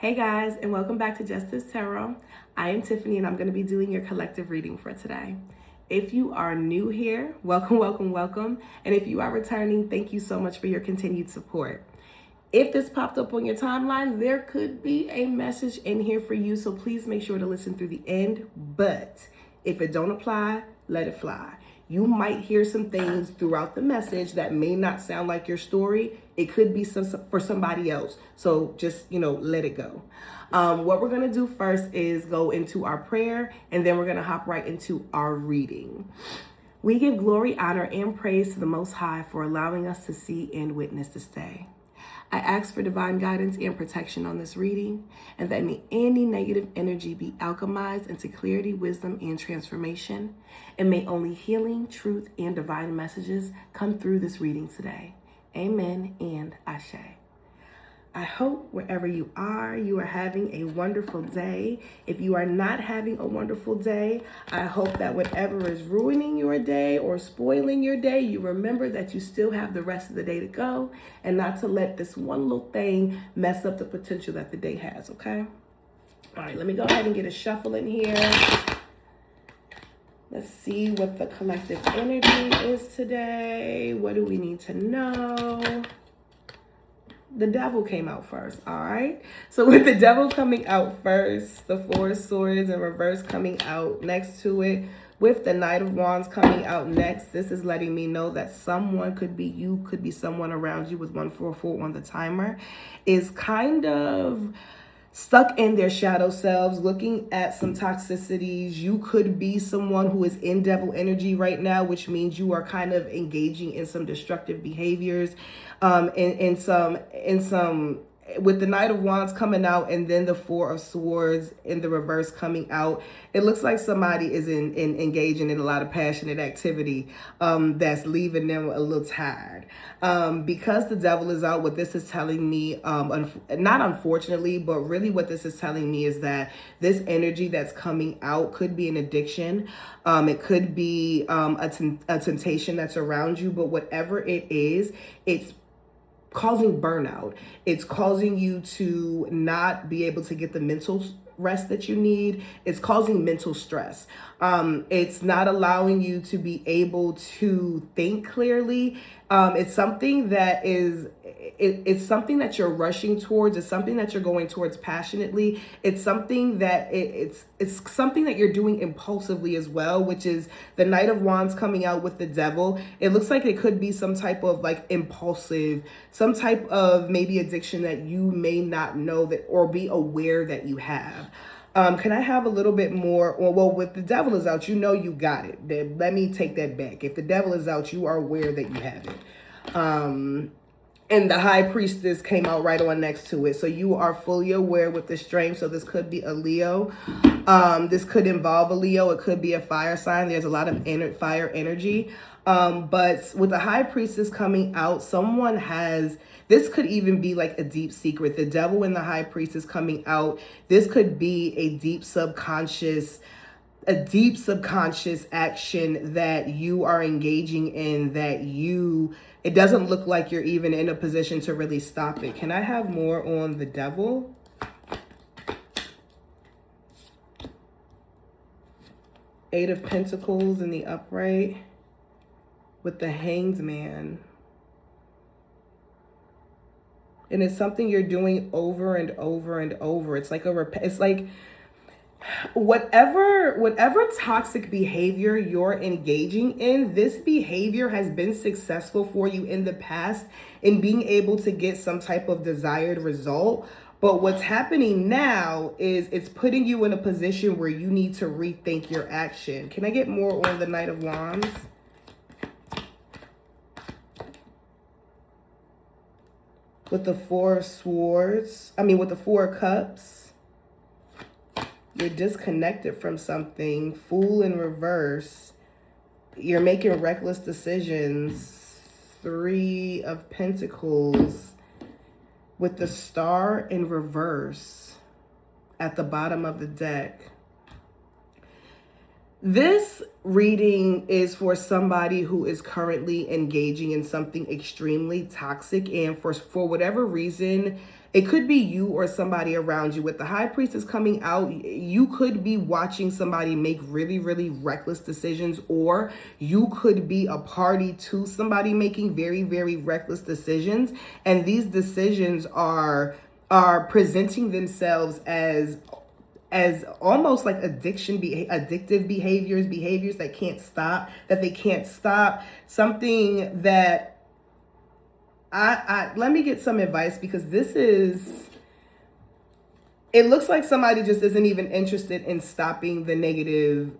Hey guys, and welcome back to Justice Tarot. I am Tiffany, and I'm going to be doing your collective reading for today. If you are new here, welcome, welcome, welcome. And if you are returning, thank you so much for your continued support. If this popped up on your timeline, there could be a message in here for you, so please make sure to listen through the end. But if it don't apply, let it fly. You might hear some things throughout the message that may not sound like your story. It could be for somebody else. So just, let it go. What we're going to do first is go into our prayer, and then we're going to hop right into our reading. We give glory, honor, and praise to the Most High for allowing us to see and witness this day. I ask for divine guidance and protection on this reading, and that any negative energy be alchemized into clarity, wisdom, and transformation, and may only healing, truth, and divine messages come through this reading today. Amen and Ashe. I hope wherever you are having a wonderful day. If you are not having a wonderful day, I hope that whatever is ruining your day or spoiling your day, you remember that you still have the rest of the day to go, and not to let this one little thing mess up the potential that the day has, okay? All right, let me go ahead and get a shuffle in here. Let's see what the collective energy is today. What do we need to know? The devil came out first, all right? So with the devil coming out first, the Four of Swords in reverse coming out next to it, with the Knight of Wands coming out next, this is letting me know that someone, could be you, could be someone around you with 144 on the timer, is kind of stuck in their shadow selves, looking at some toxicities. You could be someone who is in devil energy right now, which means you are kind of engaging in some destructive behaviors, in some with the Knight of Wands coming out and then the Four of Swords in the reverse coming out. It looks like somebody is engaging in a lot of passionate activity that's leaving them a little tired. Because the devil is out, what this is telling me, not unfortunately, but really what this is telling me is that this energy that's coming out could be an addiction. It could be a temptation that's around you, but whatever it is, it's causing burnout. It's causing you to not be able to get the mental rest that you need. It's causing mental stress. It's not allowing you to be able to think clearly. It's something that is, it's something that you're rushing towards. It's something that you're going towards passionately. It's something that it's something that you're doing impulsively as well, which is the Knight of Wands coming out with the devil. It looks like it could be some type of like impulsive, some type of maybe addiction that you may not know that or be aware that you have. Can I have a little bit more? Well, with the devil is out, you got it. Let me take that back. If the devil is out, you are aware that you have it. And the High Priestess came out right on next to it. So you are fully aware with the strength. So this could be a Leo. This could involve a Leo. It could be a fire sign. There's a lot of fire energy. But with the High Priestess coming out, this could even be like a deep secret. The devil and the High Priestess coming out. This could be a deep subconscious action that you are engaging in, it doesn't look like you're even in a position to really stop it. Can I have more on the devil? Eight of Pentacles in the upright with the Hanged Man. And it's something you're doing over and over and over. It's like whatever toxic behavior you're engaging in, this behavior has been successful for you in the past in being able to get some type of desired result. But what's happening now is it's putting you in a position where you need to rethink your action. Can I get more on the Knight of Wands? With the Four of Swords, with the Four of Cups. You're disconnected from something. Fool in reverse. You're making reckless decisions. Three of Pentacles with the Star in reverse at the bottom of the deck. This reading is for somebody who is currently engaging in something extremely toxic, and for whatever reason, It could be you or somebody around you. With the High Priestess coming out, you could be watching somebody make really, really reckless decisions, or you could be a party to somebody making very, very reckless decisions. And these decisions are presenting themselves as almost like addictive behaviors that they can't stop. Something that I let me get some advice, because it looks like somebody just isn't even interested in stopping the negative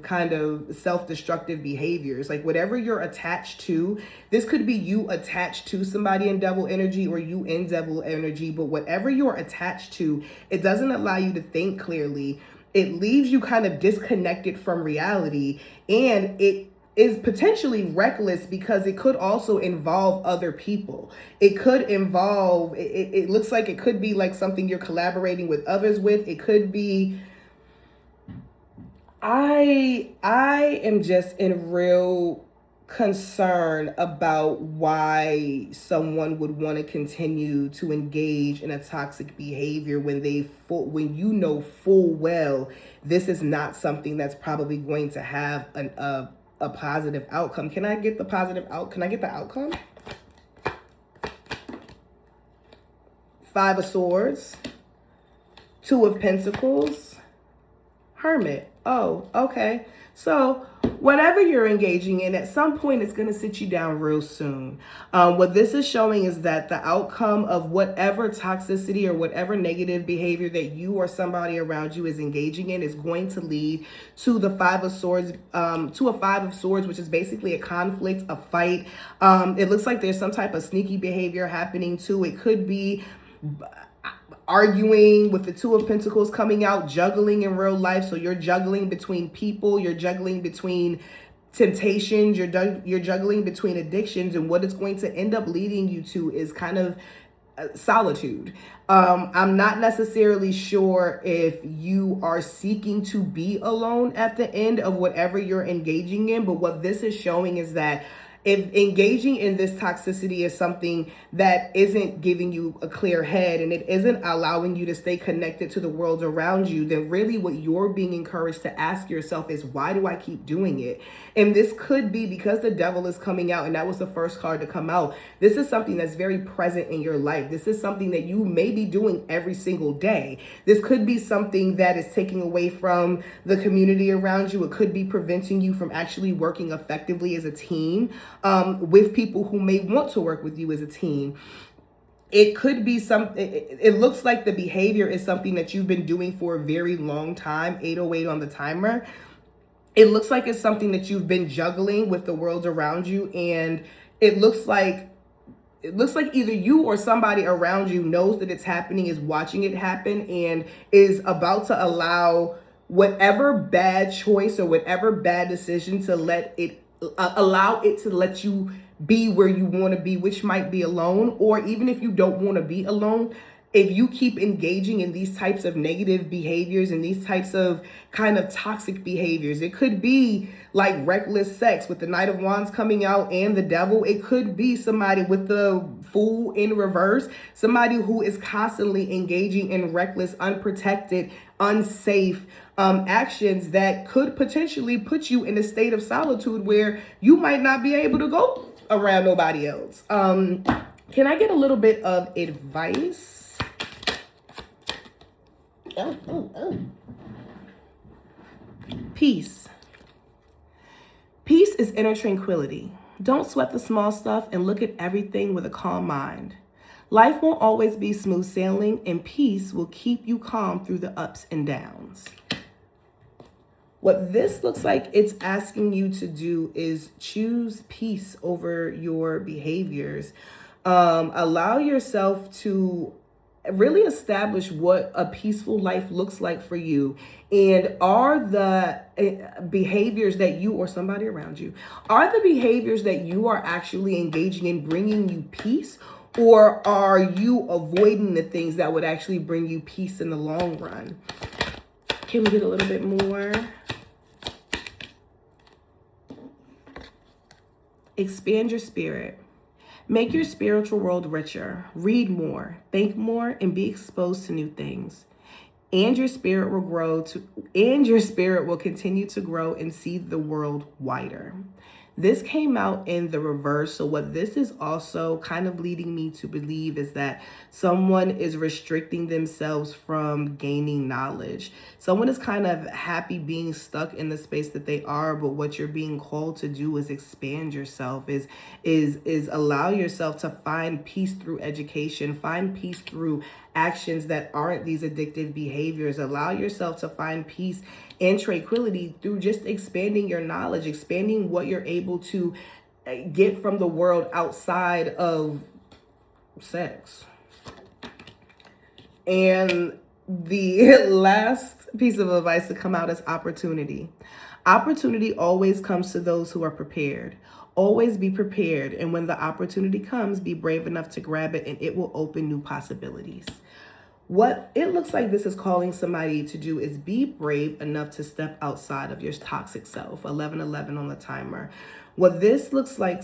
kind of self-destructive behaviors. Like whatever you're attached to, this could be you attached to somebody in devil energy or you in devil energy, but whatever you're attached to, it doesn't allow you to think clearly. It leaves you kind of disconnected from reality, and it is potentially reckless because it could also involve other people. It could involve, it looks like it could be like something you're collaborating with others with. It could be, I am just in real concern about why someone would want to continue to engage in a toxic behavior when when you know full well this is not something that's probably going to have a positive outcome. Can I get the Can I get the outcome? 5 of Swords, 2 of Pentacles, Hermit. Oh, okay. So whatever you're engaging in, at some point, it's going to sit you down real soon. What this is showing is that the outcome of whatever toxicity or whatever negative behavior that you or somebody around you is engaging in is going to lead to the 5 of Swords, to a 5 of Swords, which is basically a conflict, a fight. It looks like there's some type of sneaky behavior happening too. It could be arguing with the 2 of Pentacles coming out, juggling in real life. So you're juggling between people, you're juggling between temptations, you're juggling between addictions, and what it's going to end up leading you to is kind of solitude. I'm not necessarily sure if you are seeking to be alone at the end of whatever you're engaging in, but what this is showing is that if engaging in this toxicity is something that isn't giving you a clear head and it isn't allowing you to stay connected to the world around you, then really what you're being encouraged to ask yourself is, why do I keep doing it? And this could be because the Devil is coming out, and that was the first card to come out. This is something that's very present in your life. This is something that you may be doing every single day. This could be something that is taking away from the community around you. It could be preventing you from actually working effectively as a team. With people who may want to work with you as a team. It could be it looks like the behavior is something that you've been doing for a very long time. 808 on the timer. It looks like it's something that you've been juggling with the world around you, and it looks like either you or somebody around you knows that it's happening, is watching it happen, and is about to allow whatever bad choice or whatever bad decision to allow it to let you be where you want to be, which might be alone. Or even if you don't want to be alone, if you keep engaging in these types of negative behaviors and these types of kind of toxic behaviors, it could be like reckless sex with the Knight of Wands coming out and the Devil. It could be somebody with the Fool in reverse, somebody who is constantly engaging in reckless, unprotected, unsafe actions that could potentially put you in a state of solitude where you might not be able to go around nobody else. Can I get a little bit of advice? Oh. Peace. Peace is inner tranquility. Don't sweat the small stuff and look at everything with a calm mind. Life won't always be smooth sailing, and peace will keep you calm through the ups and downs. What this looks like it's asking you to do is choose peace over your behaviors. Allow yourself to really establish what a peaceful life looks like for you. And are the behaviors that you or somebody around you, are the behaviors that you are actually engaging in bringing you peace? Or are you avoiding the things that would actually bring you peace in the long run? Can we get a little bit more? Expand your spirit. Make your spiritual world richer. Read more, think more, and be exposed to new things. And your spirit will continue to grow and see the world wider. This came out in the reverse. So what this is also kind of leading me to believe is that someone is restricting themselves from gaining knowledge. Someone is kind of happy being stuck in the space that they are, but what you're being called to do is expand yourself, is allow yourself to find peace through education, find peace through actions that aren't these addictive behaviors. Allow yourself to find peace and tranquility through just expanding your knowledge, expanding what you're able to get from the world outside of sex. And the last piece of advice to come out is opportunity. Opportunity always comes to those who are prepared. Always be prepared. And when the opportunity comes, be brave enough to grab it, and it will open new possibilities. What it looks like this is calling somebody to do is be brave enough to step outside of your toxic self. 11:11 on the timer. What this looks like,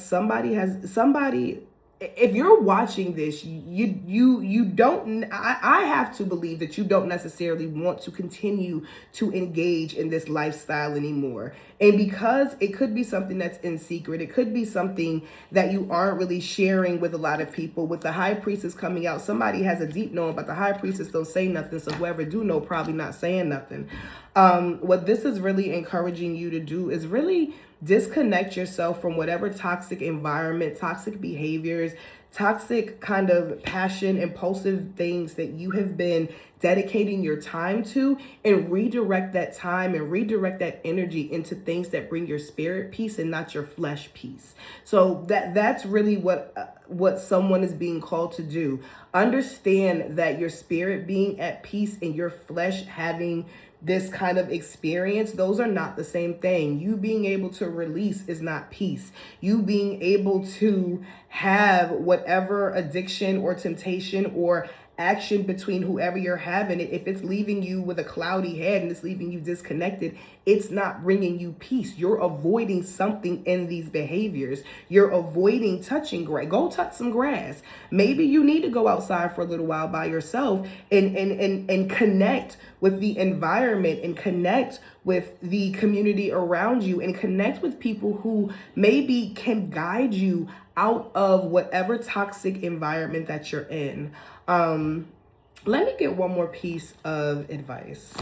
if you're watching this, you don't, I have to believe that you don't necessarily want to continue to engage in this lifestyle anymore. And because it could be something that's in secret, it could be something that you aren't really sharing with a lot of people. With the high priestess coming out, somebody has a deep knowing, but the high priestess don't say nothing. So whoever do know, probably not saying nothing. What this is really encouraging you to do is really disconnect yourself from whatever toxic environment, toxic behaviors, toxic kind of passion, impulsive things that you have been dedicating your time to, and redirect that time and redirect that energy into things that bring your spirit peace and not your flesh peace. So that's really what someone is being called to do. Understand that your spirit being at peace and your flesh having this kind of experience, those are not the same thing. You being able to release is not peace. You being able to have whatever addiction or temptation or action between whoever you're having it, if it's leaving you with a cloudy head and it's leaving you disconnected, it's not bringing you peace. You're avoiding something in these behaviors. You're avoiding touching grass. Go touch some grass. Maybe you need to go outside for a little while by yourself and connect with the environment and connect with the community around you and connect with people who maybe can guide you out of whatever toxic environment that you're in. Let me get one more piece of advice.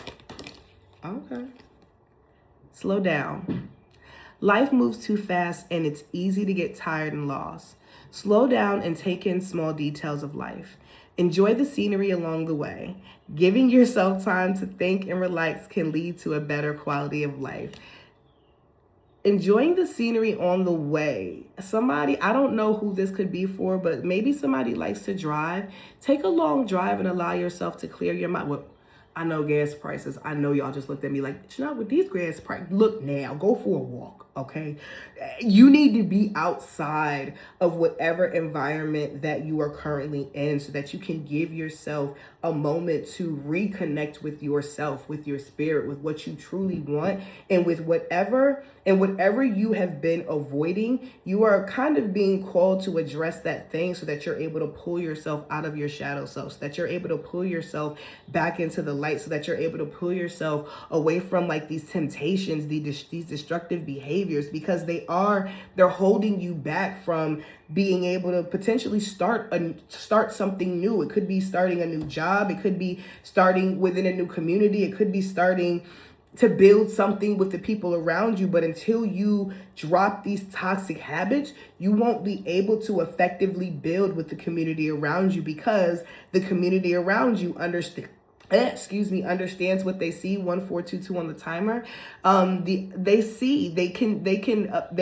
Okay. Slow down. Life moves too fast and it's easy to get tired and lost. Slow down and take in small details of life. Enjoy the scenery along the way. Giving yourself time to think and relax can lead to a better quality of life. Enjoying the scenery on the way. Somebody, I don't know who this could be for, but maybe somebody likes to drive. Take a long drive and allow yourself to clear your mind. Well, I know gas prices. I know y'all just looked at me like, you know, with these gas prices, look now, go for a walk, okay? You need to be outside of whatever environment that you are currently in so that you can give yourself a moment to reconnect with yourself, with your spirit, with what you truly want, and with whatever you have been avoiding. You are kind of being called to address that thing so that you're able to pull yourself out of your shadow self, so that you're able to pull yourself back into the light, so that you're able to pull yourself away from like these temptations, these destructive behaviors, because they're holding you back from being able to potentially start something new. It could be starting a new job. It could be starting within a new community. It could be starting to build something with the people around you. But until you drop these toxic habits, you won't be able to effectively build with the community around you, because the community around you understands what they see. 1422 on the timer. They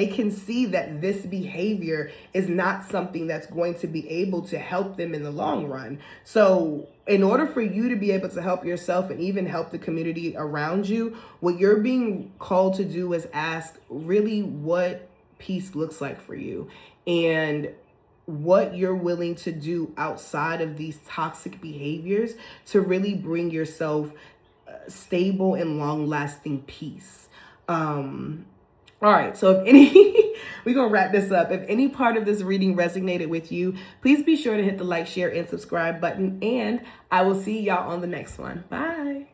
can see that this behavior is not something that's going to be able to help them in the long run. So in order for you to be able to help yourself and even help the community around you, what you're being called to do is ask really what peace looks like for you, and what you're willing to do outside of these toxic behaviors to really bring yourself stable and long-lasting peace. All right, so if any, we're going to wrap this up. If any part of this reading resonated with you, please be sure to hit the like, share, and subscribe button. And I will see y'all on the next one. Bye.